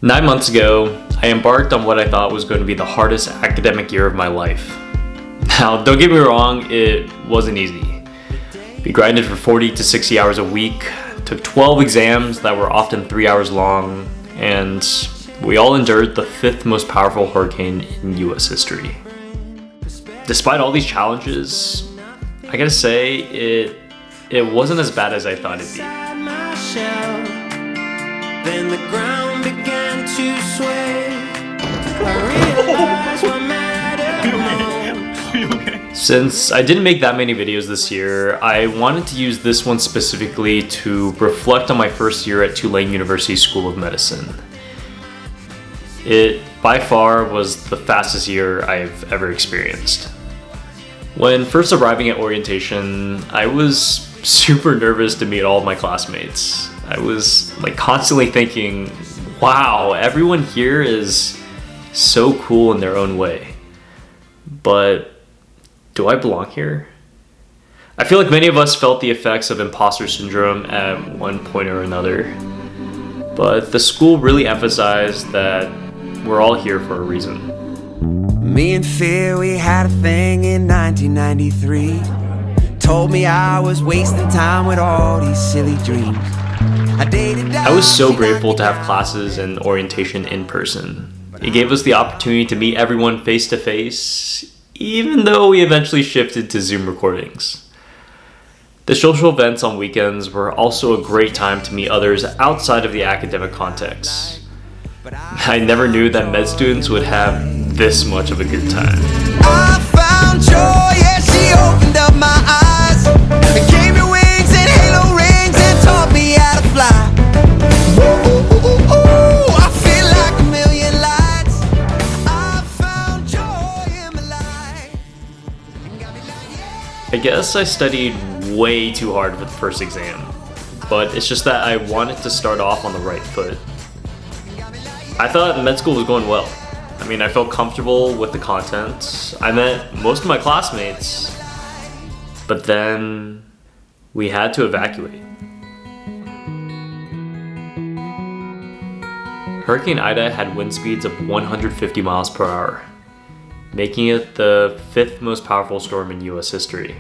9 months ago, I embarked on what I thought was going to be the hardest academic year of my life. Now, don't get me wrong, it wasn't easy. We grinded for 40 to 60 hours a week, took 12 exams that were often 3 hours long, and we all endured the fifth most powerful hurricane in US history. Despite all these challenges, I gotta say, it wasn't as bad as I thought it'd be. Then the ground began to sway. I realized what mattered most. Since I didn't make that many videos this year, I wanted to use this one specifically to reflect on my first year at Tulane University School of Medicine. It, by far, was the fastest year I've ever experienced. When first arriving at orientation, I was super nervous to meet all of my classmates. I was constantly thinking, wow, everyone here is so cool in their own way. But do I belong here? I feel like many of us felt the effects of imposter syndrome at one point or another. But the school really emphasized that we're all here for a reason. Me and Fear, we had a thing in 1993. Told me I was wasting time with all these silly dreams. I was so grateful to have classes and orientation in person. It gave us the opportunity to meet everyone face to face, even though we eventually shifted to Zoom recordings. The social events on weekends were also a great time to meet others outside of the academic context. I never knew that med students would have this much of a good time. I found joy, yeah, she opened up my eyes. It gave me wings and halo rings and taught me how to fly. Ooh, I feel like a million lights. I found joy in my life. I guess I studied way too hard for the first exam, but it's just that I wanted to start off on the right foot. I thought med school was going well. I felt comfortable with the content. I met most of my classmates, but then we had to evacuate. Hurricane Ida had wind speeds of 150 miles per hour, making it the fifth most powerful storm in US history.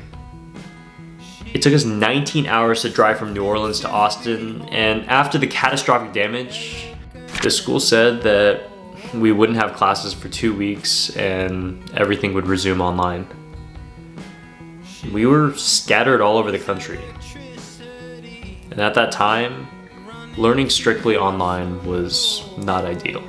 It took us 19 hours to drive from New Orleans to Austin, and after the catastrophic damage, the school said that we wouldn't have classes for 2 weeks and everything would resume online. We were scattered all over the country. And at that time, learning strictly online was not ideal.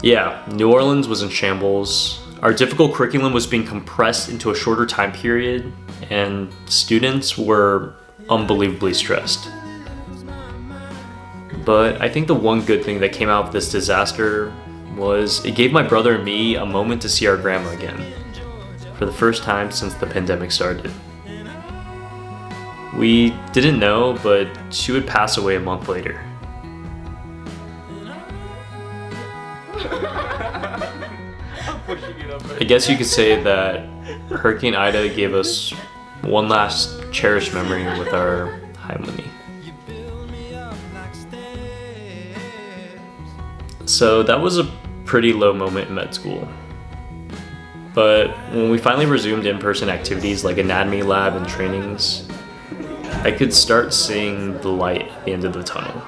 Yeah, New Orleans was in shambles. Our difficult curriculum was being compressed into a shorter time period, and students were unbelievably stressed. But I think the one good thing that came out of this disaster was it gave my brother and me a moment to see our grandma again, for the first time since the pandemic started. We didn't know, but she would pass away a month later. I guess you could say that Hurricane Ida gave us one last cherished memory with our Haimuni. So that was a pretty low moment in med school. But when we finally resumed in-person activities like anatomy lab and trainings, I could start seeing the light at the end of the tunnel.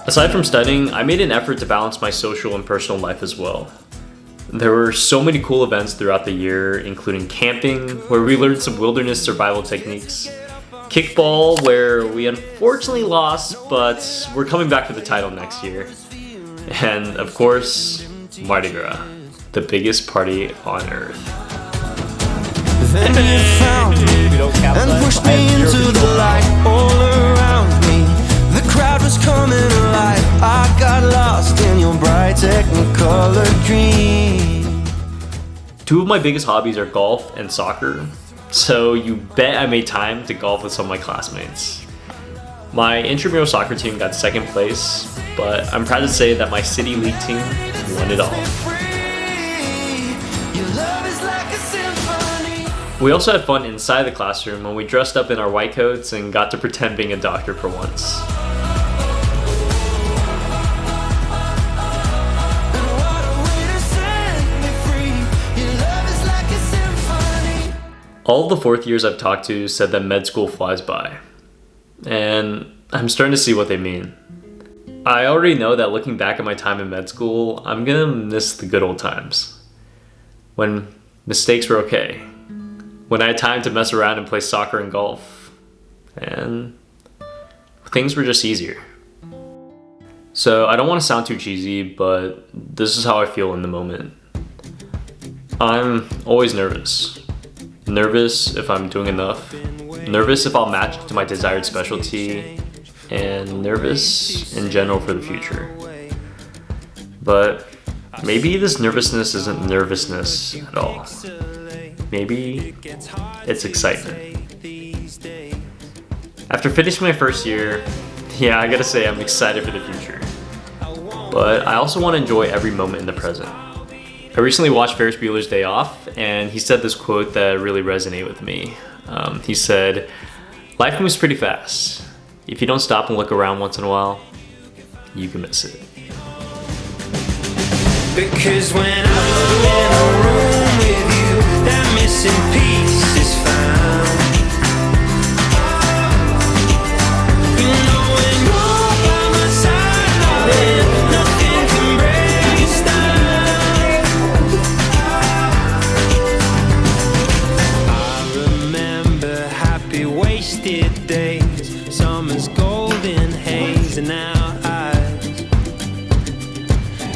Aside from studying, I made an effort to balance my social and personal life as well. There were so many cool events throughout the year, including camping, where we learned some wilderness survival techniques, kickball, where we unfortunately lost, but we're coming back for the title next year. And of course, Mardi Gras, the biggest party on earth. Then you found me and pushed me into the light all around me. The crowd was coming alive. I got lost in your bright technicolor dream. Two of my biggest hobbies are golf and soccer. So you bet I made time to golf with some of my classmates. My intramural soccer team got second place, but I'm proud to say that my city league team won it all. We also had fun inside the classroom when we dressed up in our white coats and got to pretend being a doctor for once. All of the fourth years I've talked to said that med school flies by, and I'm starting to see what they mean. I already know that looking back at my time in med school, I'm gonna miss the good old times. When mistakes were okay. When I had time to mess around and play soccer and golf. And things were just easier. So I don't want to sound too cheesy, but this is how I feel in the moment. I'm always nervous. Nervous if I'm doing enough. Nervous if I'll match to my desired specialty. And nervous in general for the future. But maybe this nervousness isn't nervousness at all. Maybe it's excitement. After finishing my first year, yeah, I gotta say I'm excited for the future. But I also want to enjoy every moment in the present. I recently watched Ferris Bueller's Day Off, and he said this quote that really resonated with me. He said, "Life moves pretty fast. If you don't stop and look around once in a while, you can miss it." Because when I'm in a room with you, that missing piece is found. You know when you're by my side, darling, nothing can break us down. I remember happy wasted days, summer's golden haze in our eyes,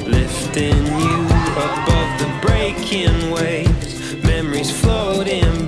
lifting you above the breaking waves, memories floating